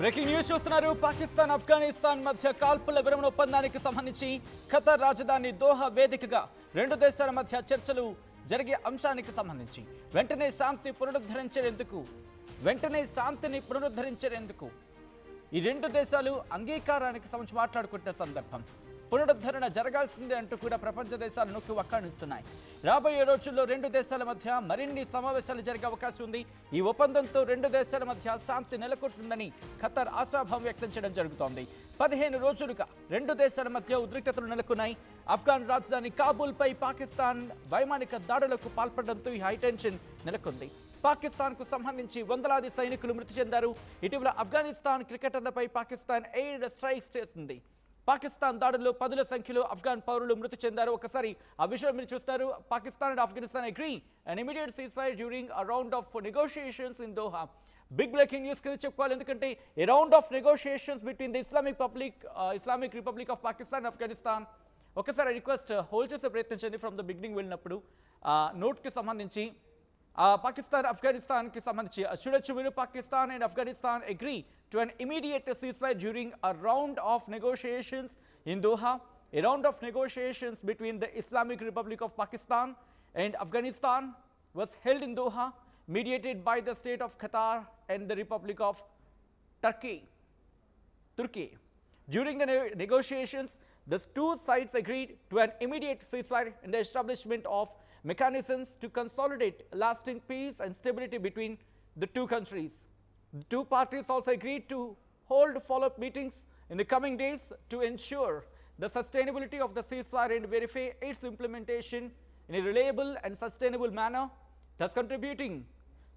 Breaking news చూస్తున్నారు. పాకిస్తాన్ ఆఫ్ఘనిస్తాన్ మధ్య కాల్పుల విరమణ ఒప్పందానికి సంబంధించి ఖతార్ రాజధాని దోహా వేదికగా రెండు దేశాల మధ్య చర్చలు జరిగే అంశానికి సంబంధించి వెంటనే శాంతిని పునరుద్ధరించేందుకు ఈ రెండు దేశాలు అంగీకారానికి సంబంధించి మాట్లాడుకుంటున్న సందర్భం. పునరుద్ధరణ జరగాల్సిందే అంటూ కూడా ప్రపంచ దేశాలు నొక్కి వక్కాణిస్తున్నాయి. రాబోయే రోజుల్లో రెండు దేశాల మధ్య మరిన్ని సమావేశాలు జరిగే అవకాశం ఉంది. ఈ ఒప్పందంతో రెండు దేశాల మధ్య శాంతి నెలకొంటుందని ఖతార్ ఆశాభావం వ్యక్తం చేయడం జరుగుతోంది. 15 రోజులుగా రెండు దేశాల మధ్య ఉద్రిక్తతలు నెలకొన్నాయి. ఆఫ్ఘన్ రాజధాని కాబూల్పై పాకిస్తాన్ వైమానిక దాడులకు పాల్పడడంతో ఈ హైటెన్షన్ నెలకొంది. పాకిస్తాన్కు సంబంధించి వందలాది సైనికులు మృతి చెందారు. ఇటీవల ఆఫ్ఘనిస్తాన్ క్రికెటర్లపై పాకిస్తాన్ ఎయిర్ స్ట్రైక్స్ చేసింది. పాకిస్తాన్ దాడుల్లో పదుల సంఖ్యలో ఆఫ్ఘన్ పౌరులు మృతి చెందారు. ఒకసారి ఆ విషయం మీరు చూస్తారు. Pakistan and Afghanistan agree an immediate ceasefire during a round of negotiations in Doha. Big breaking news కింద చెప్పుకోవాలి. ఎందుకంటే a round of negotiations between the Islamic Republic of Pakistan and Afghanistan. ఒకసారి రిక్వెస్ట్ హోల్డ్ చేసే ప్రయత్నించండి ఫ్రమ్ ద బిగినింగ్ వెళ్ళినప్పుడు నోట్కి సంబంధించి పాకిస్తాన్ ఆఫ్ఘనిస్తాన్కి సంబంధించి చూడొచ్చు మీరు. Pakistan and Afghanistan agree to an immediate ceasefire during a round of negotiations in Doha. A round of negotiations between the Islamic Republic of Pakistan and Afghanistan was held in Doha, mediated by the state of Qatar and the Republic of Turkey. During the negotiations, the two sides agreed to an immediate ceasefire and the establishment of mechanisms to consolidate lasting peace and stability between the two countries. The two parties also agreed to hold follow-up meetings in the coming days to ensure the sustainability of the ceasefire and verify its implementation in a reliable and sustainable manner, thus contributing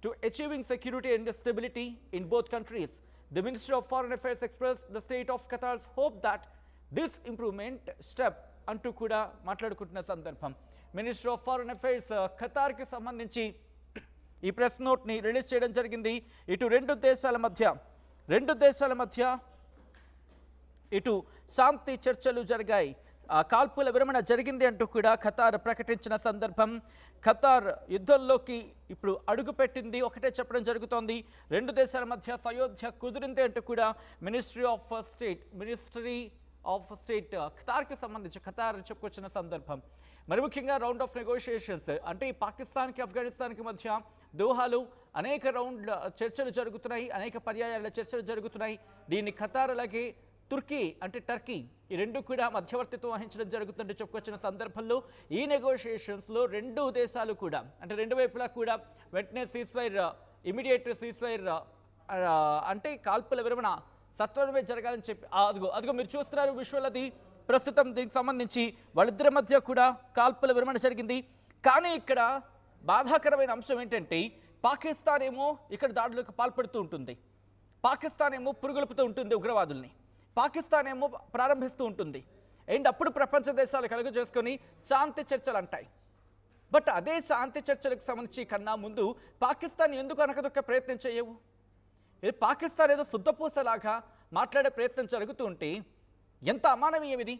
to achieving security and stability in both countries. The Ministry of Foreign Affairs expressed the state of Qatar's hope that this improvement step antu kuda maatladukuntunna sandarbham. Ministry of Foreign Affairs Qatar ki sambandhinchi ఈ press నోట్ని release చేయడం జరిగింది. ఇటు రెండు దేశాల మధ్య ఇటు శాంతి చర్చలు జరిగాయి, కాల్పుల విరమణ జరిగింది అంటూ కూడా ఖతార్ ప్రకటించిన సందర్భం. ఖతార్ యుద్ధంలోకి ఇప్పుడు అడుగుపెట్టింది ఒకటే చెప్పడం జరుగుతోంది. రెండు దేశాల మధ్య సయోధ్య కుదిరింది అంటూ కూడా మినిస్ట్రీ ఆఫ్ స్టేట్ ఖతార్కి సంబంధించి ఖతార్ చెప్పుకొచ్చిన సందర్భం. మరి ముఖ్యంగా రౌండ్ ఆఫ్ నెగోషియేషన్స్ అంటే ఈ పాకిస్తాన్కి ఆఫ్ఘనిస్తాన్కి మధ్య దోహాలో అనేక రౌండ్ల చర్చలు జరుగుతున్నాయి, అనేక పర్యాయాల చర్చలు జరుగుతున్నాయి. దీన్ని ఖతార్ అలాగే టర్కీ ఈ రెండు కూడా మధ్యవర్తిత్వం వహించడం జరుగుతుంటే చెప్పుకొచ్చిన సందర్భంలో ఈ నెగోషియేషన్స్లో రెండు దేశాలు కూడా అంటే రెండు వైపులా కూడా వెంటనే ఇమీడియట్ సీజ్ఫైర్ అంటే కాల్పుల విరమణ సత్వరమే జరగాలని చెప్పి అదిగో మీరు చూస్తున్నారు విజువల్. అది ప్రస్తుతం దీనికి సంబంధించి వాళ్ళిద్దరి మధ్య కూడా కాల్పుల విరమణ జరిగింది. కానీ ఇక్కడ బాధాకరమైన అంశం ఏంటంటే పాకిస్తాన్ ఏమో ఇక్కడ దాడులకు పాల్పడుతూ ఉంటుంది, పాకిస్తాన్ ఏమో పురుగులుపుతూ ఉంటుంది ఉగ్రవాదుల్ని, పాకిస్తాన్ ఏమో ప్రారంభిస్తూ ఉంటుంది. అండ్ అప్పుడు ప్రపంచ దేశాలు కలుగు చేసుకొని శాంతి చర్చలు అంటాయి. బట్ అదే శాంతి చర్చలకు సంబంధించి కన్నా ముందు పాకిస్తాన్ ఎందుకు అనకదొక్క ప్రయత్నం చేయవు? ఇది పాకిస్తాన్ ఏదో శుద్ధపూసలాగా మాట్లాడే ప్రయత్నం జరుగుతూ ఉంటే ఎంత అమానవీయం ఇది?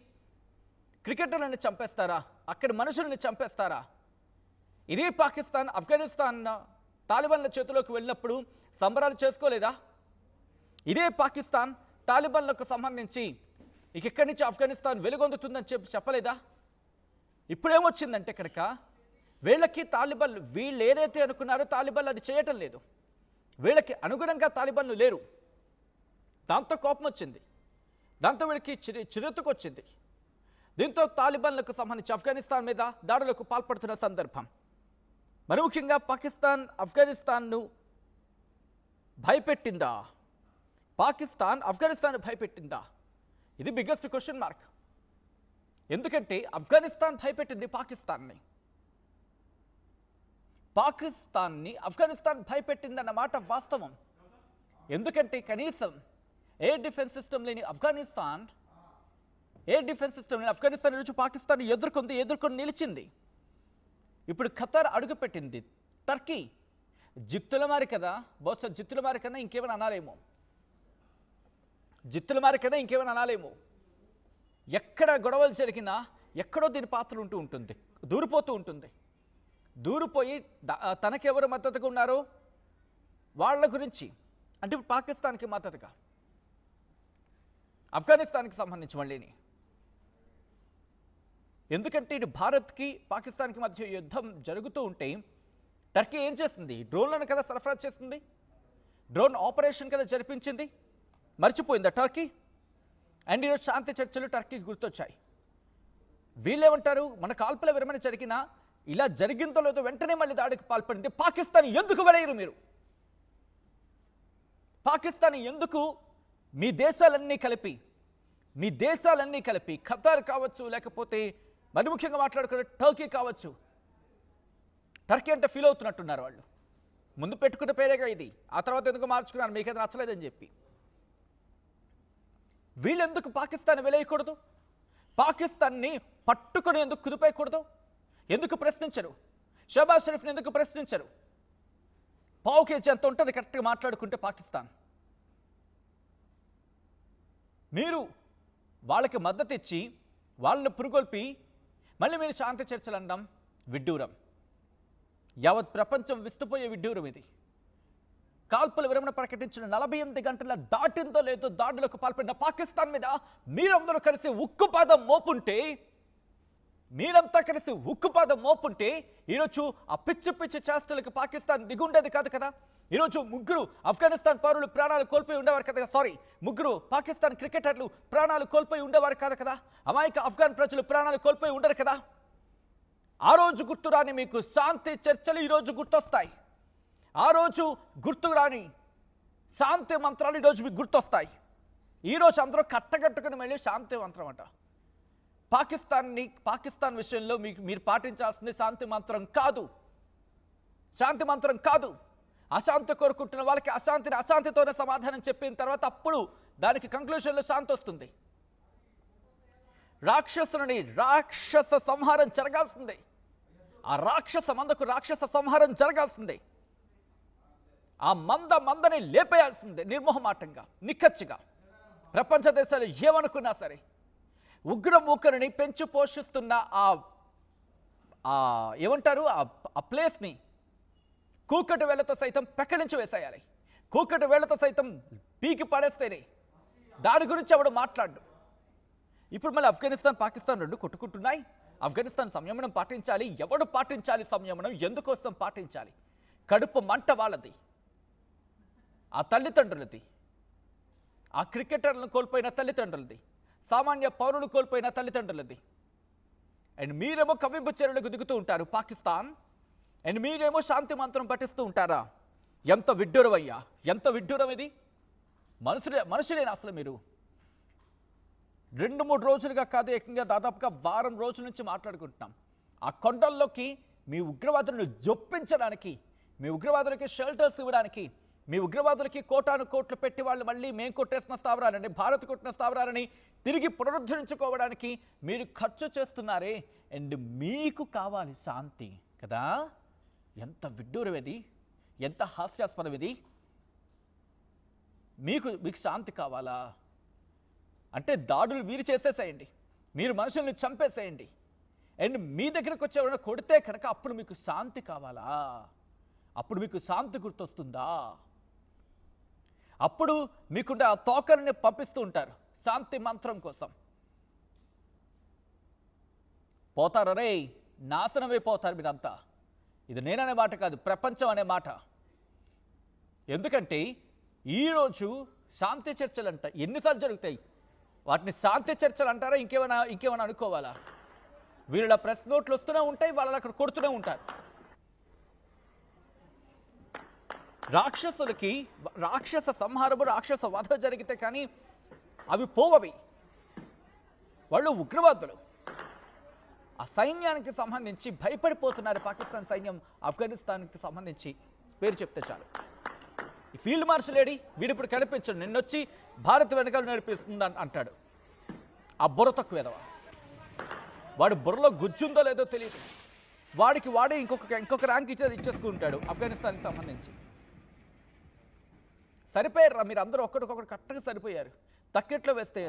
క్రికెటర్లను చంపేస్తారా? అక్కడ మనుషులను చంపేస్తారా? ఇదే పాకిస్తాన్ ఆఫ్ఘనిస్తాన్ తాలిబాన్ల చేతిలోకి వెళ్ళినప్పుడు సంబరాలు చేసుకోలేదా? ఇదే పాకిస్తాన్ తాలిబాన్లకు సంబంధించి ఇక్కడి నుంచి ఆఫ్ఘనిస్తాన్ వెలుగొందుతుందని చెప్పలేదా? ఇప్పుడేమొచ్చిందంటే ఇక్కడిక వీళ్ళకి తాలిబాన్లు వీళ్ళు ఏదైతే అనుకున్నారో తాలిబాన్లు అది చేయటం లేదు, వీళ్ళకి అనుగుణంగా తాలిబాన్లు లేరు. దాంతో కోపం వచ్చింది, దాంతో వీళ్ళకి చిరెత్తుకొచ్చింది. దీంతో తాలిబాన్లకు సంబంధించి ఆఫ్ఘనిస్తాన్ మీద దాడులకు పాల్పడుతున్న సందర్భం. మరి ముఖ్యంగా పాకిస్తాన్ ఆఫ్ఘనిస్తాన్ను భయపెట్టిందా? ఇది బిగ్గెస్ట్ క్వశ్చన్ మార్క్. ఎందుకంటే ఆఫ్ఘనిస్తాన్ భయపెట్టింది పాకిస్తాన్ని ఆఫ్ఘనిస్తాన్ భయపెట్టిందన్నమాట వాస్తవం. ఎందుకంటే కనీసం ఎయిర్ డిఫెన్స్ సిస్టమ్ లేని ఆఫ్ఘనిస్తాన్ నుంచి పాకిస్తాన్ ఎదుర్కొని నిలిచింది. ఇప్పుడు ఖతార్ అడుగుపెట్టింది. టర్కీ జిత్తులమారి కదా, బహుశా జిత్తులమారి కన్నా ఇంకేమైనా అనాలేమో. ఎక్కడ గొడవలు జరిగినా ఎక్కడో దీని పాత్ర ఉంటుంది, దూరిపోతూ ఉంటుంది. దూరిపోయి తనకెవరు మద్దతుగా ఉన్నారో వాళ్ళ గురించి అంటే పాకిస్తాన్కి మద్దతుగా ఆఫ్ఘనిస్తాన్కి సంబంధించి మళ్ళీని. ఎందుకంటే ఇటు భారత్కి పాకిస్తాన్కి మధ్య యుద్ధం జరుగుతూ ఉంటే టర్కీ ఏం చేస్తుంది? డ్రోన్లను కదా సరఫరా చేస్తుంది, డ్రోన్ ఆపరేషన్ కదా జరిపించింది. మర్చిపోయిందా టర్కీ? అండ్ ఈరోజు శాంతి చర్చలు టర్కీకి గుర్తొచ్చాయి. వీళ్ళేమంటారు? మన కాల్పుల విరమణ జరిగినా ఇలా జరిగిందో లేదో వెంటనే మళ్ళీ దాడికి పాల్పడింది. పాకిస్తాన్ ఎందుకు వెళ్ళరు మీరు? పాకిస్తాన్ ఎందుకు మీ దేశాలన్నీ కలిపి ఖతార్ కావచ్చు, లేకపోతే మరి ముఖ్యంగా మాట్లాడుకునే టర్కీ కావచ్చు, టర్కీ అంటే ఫీల్ అవుతున్నట్టున్నారు వాళ్ళు. ముందు పెట్టుకున్న పేరేగా ఇది, ఆ తర్వాత ఎందుకు మార్చుకున్నారు మీకైతే నచ్చలేదని చెప్పి. వీళ్ళెందుకు పాకిస్తాన్ వెలేయకూడదు? పాకిస్తాన్ని పట్టుకొని ఎందుకు కుదిపేయకూడదు? ఎందుకు ప్రశ్నించరు? షహబాజ్ షరీఫ్ని ఎందుకు ప్రశ్నించరు? పావు కేజీ ఎంత ఉంటుంది కరెక్ట్గా మాట్లాడుకుంటే పాకిస్తాన్. మీరు వాళ్ళకి మద్దతు ఇచ్చి వాళ్ళని పురుగొల్పి మళ్ళీ మీరు శాంతి చర్చలు అనడం విడ్డూరం. యావత్ ప్రపంచం విస్తుపోయే విడ్డూరం ఇది. కాల్పుల విరమణ ప్రకటించిన 48 గంటల దాటిందో లేదో దాడులకు పాల్పడిన పాకిస్తాన్ మీద మీరందరూ కలిసి ఉక్కుపాదం మోపుంటే ఈరోజు ఆ పిచ్చి చేష్టలకు పాకిస్తాన్ దిగుండేది కాదు కదా. ఈరోజు ముగ్గురు ఆఫ్ఘనిస్తాన్ పౌరులు ప్రాణాలు కోల్పోయి ఉండేవారు కదా. ముగ్గురు పాకిస్తాన్ క్రికెటర్లు ప్రాణాలు కోల్పోయి ఉండేవారు కాదు కదా. అమాయక ఆఫ్ఘాన్ ప్రజలు ప్రాణాలు కోల్పోయి ఉండరు కదా. ఆ రోజు గుర్తురాని మీకు శాంతి చర్చలు ఈరోజు గుర్తొస్తాయి. ఆ రోజు గుర్తురాని శాంతి మంత్రాలు ఈరోజు మీకు గుర్తొస్తాయి. ఈరోజు అందరూ కట్టగట్టుకుని మళ్ళీ శాంతి మంత్రం అంట. పాకిస్తాన్ విషయంలో మీరు పాటించాల్సింది శాంతి మంత్రం కాదు. అశాంతి కోరుకుంటున్న వాళ్ళకి అశాంతితోనే సమాధానం చెప్పిన తర్వాత అప్పుడు దానికి కంక్లూషన్లో శాంతి వస్తుంది. రాక్షస సంహారం జరగాల్సిందే. ఆ రాక్షస సంహారం జరగాల్సిందే. ఆ మందని లేపేయాల్సిందే నిర్మోహమాటంగా, నిక్కచ్చిగా. ప్రపంచ దేశాలు ఏమనుకున్నా సరే ఉగ్రమూకరిని పెంచి పోషిస్తున్న ఏమంటారు ఆ ప్లేస్ని కూకటి వేళ్లతో సైతం పెక్కడించి వేసేయాలి. కూకటి వేళ్లతో సైతం పీకి పడేస్తేనే దాని గురించి ఎవడు మాట్లాడు. ఇప్పుడు మళ్ళీ ఆఫ్ఘనిస్తాన్ పాకిస్తాన్ రెండు కొట్టుకుంటున్నాయి. ఆఫ్ఘనిస్తాన్ సంయమనం పాటించాలి. ఎవడు పాటించాలి సంయమనం? ఎందుకోసం పాటించాలి? కడుపు మంట వాళ్ళది, ఆ తల్లిదండ్రులది, ఆ క్రికెటర్లను కోల్పోయిన తల్లిదండ్రులది, సామాన్య పౌరులు కోల్పోయిన తల్లిదండ్రులది. అండ్ మీరేమో కవ్వింపు చర్యలకు దిగుతూ ఉంటారు పాకిస్తాన్, అండ్ మీరేమో శాంతి మంత్రం పఠిస్తూ ఉంటారా? ఎంత విడ్డూరమయ్యా, ఎంత విడ్డూరం ఇది! మనుషులేనా అసలు మీరు? 2-3 రోజులుగా కాదు, ఏకంగా దాదాపుగా వారం రోజుల నుంచి మాట్లాడుకుంటున్నాం. ఆ కొండల్లోకి మీ ఉగ్రవాదులను జొప్పించడానికి, మీ ఉగ్రవాదులకి షెల్టర్స్ ఇవ్వడానికి, మీ ఉగ్రవాదులకి కోటాను కోట్లు పెట్టి వాళ్ళు మళ్ళీ మేము కొట్టేసిన స్థావరాలని, భారత్ కొట్టిన స్థావరాలని తిరిగి పునరుద్ధరించుకోవడానికి మీరు ఖర్చు చేస్తున్నారే. అండ్ మీకు కావాలి శాంతి కదా. ఎంత విడ్డూరం ఇది, ఎంత హాస్యాస్పదం ఇది. మీకు శాంతి కావాలా అంటే దాడులు మీరు చేసేసేయండి, మీరు మనుషుల్ని చంపేసేయండి. అండ్ మీ దగ్గరకు వచ్చేవాళ్ళని కొడితే కనుక అప్పుడు మీకు శాంతి కావాలా? అప్పుడు మీకు శాంతి గుర్తొస్తుందా? అప్పుడు మీకుంటే ఆ తోకల్ని పంపిస్తూ ఉంటారు శాంతి మంత్రం కోసం. పోతారు రే, నాశనమైపోతారు మీరంతా. ఇది నేననే మాట కాదు, ప్రపంచం అనే మాట. ఎందుకంటే ఈరోజు శాంతి చర్చలు అంట ఎన్నిసార్లు జరుగుతాయి? వాటిని శాంతి చర్చలు అంటారా? ఇంకేమైనా అనుకోవాలా? వీళ్ళ ప్రెస్ నోట్లు వస్తూనే ఉంటాయి, వాళ్ళు అక్కడ కొడుతూనే ఉంటారు. రాక్షసులకి రాక్షస సంహారము, రాక్షస వధ జరిగితే కానీ అవి పోవవి. వాళ్ళు ఉగ్రవాదులు. ఆ సైన్యానికి సంబంధించి భయపడిపోతున్నారు పాకిస్తాన్ సైన్యం. ఆఫ్ఘనిస్తాన్కి సంబంధించి పేరు చెప్తే చాలు. ఈ ఫీల్డ్ మార్షల్ ఏడి? వీడిప్పుడు కనిపించడు. నిన్నొచ్చి భారత్ వెనకాల నడిపిస్తుంది అంటాడు. ఆ బుర్ర తక్కువ ఎదవ. వాడు బుర్రలో గుజ్జుందో లేదో తెలియదు. వాడే ఇంకొక ర్యాంక్ ఇచ్చేసుకుంటాడు ఆఫ్ఘనిస్తాన్కి సంబంధించి. సరిపోయారు మీరు అందరూ, ఒక్కడికొకటి కరెక్ట్గా సరిపోయారు. తక్కెట్లో వేస్తే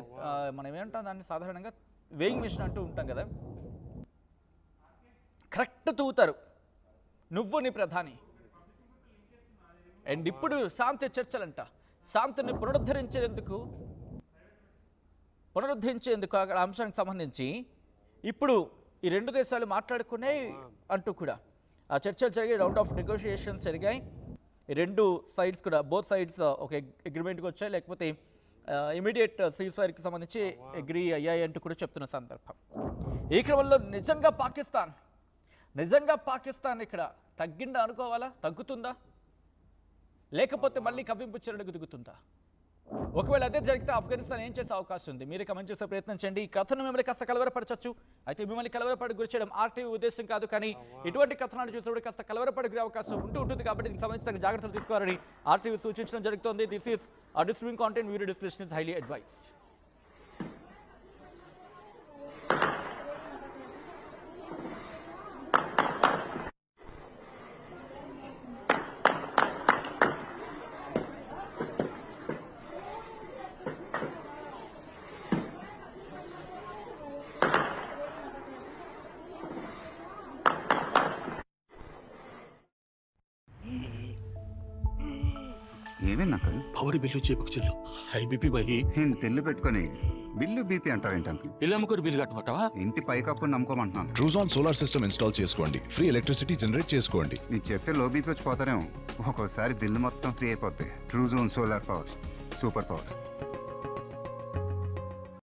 మనం ఏమంటాం దాన్ని సాధారణంగా వేయింగ్ మిషన్ అంటూ ఉంటాం కదా, కరెక్ట్ తూగుతారు నువ్వు నీ ప్రధాని. అండ్ ఇప్పుడు శాంతి చర్చలంట, శాంతిని పునరుద్ధరించేందుకు పునరుద్ధరించేందుకు ఆ అంశానికి సంబంధించి ఇప్పుడు ఈ రెండు దేశాలు మాట్లాడుకునే అంటూ కూడా ఆ చర్చలు జరిగాయి, రౌండ్ ఆఫ్ నెగోషియేషన్స్ జరిగాయి. ఈ రెండు సైడ్స్ కూడా బోత్ సైడ్స్ ఒక అగ్రిమెంట్కి వచ్చాయి, లేకపోతే ఇమీడియట్ సీజ్ ఫైర్కి సంబంధించి అగ్రీ అయ్యాయి అంటూ కూడా చెప్తున్న సందర్భం. ఈ క్రమంలో నిజంగా పాకిస్తాన్ ఇక్కడ తగ్గిందా అనుకోవాలా, తగ్గుతుందా, లేకపోతే మళ్ళీ కవ్వింపు చర్యలకు దిగుతుందా? ఒకవేళ అదే జరిగితే ఆఫ్ఘనిస్తాన్ ఏం చేసే అవకాశం ఉంది? మీరే కమెంట్ చేసే ప్రయత్నం చేయండి. ఈ కథను మిమ్మల్ని కాస్త కలవరపరచచ్చు, అయితే మిమ్మల్ని కలవరపడి గురి చేయడం ఆర్టీవీ ఉద్దేశం కాదు, కానీ ఇటువంటి కథనాలు చూసినప్పుడు కాస్త కలవరపడి అవకాశం ఉంటుంది. కాబట్టి దీనికి సంబంధించిన జాగ్రత్తలు తీసుకోవాలని ఆర్టీవీ సూచించడం జరుగుతోంది. This is distributing content, video description is highly advised. ఏమైంది అంకల్? పవర్ బిల్లు చేపుకు చెల్లు హై బీపీ బయి నేను తెల్లు పెట్టుకొని బిల్లు బీపీ అంటావేంటి అంకుల్? బిల్లు అమ్ముకొని బిల్లు కట్టమంటావా? ఇంటి పైకప్పు నమ్ముకోమంటున్నాను. ట్రూజాన్ సోలార్ సిస్టమ్ ఇన్స్టాల్ చేసుకోండి, ఫ్రీ ఎలక్ట్రిసిటీ జనరేట్ చేసుకోండి. నీకు చెప్తే లో బీపీ వచ్చి పోతారేమో, ఒక్కోసారి బిల్లు మొత్తం ఫ్రీ అయిపోద్ది. Truzon solar power, super power.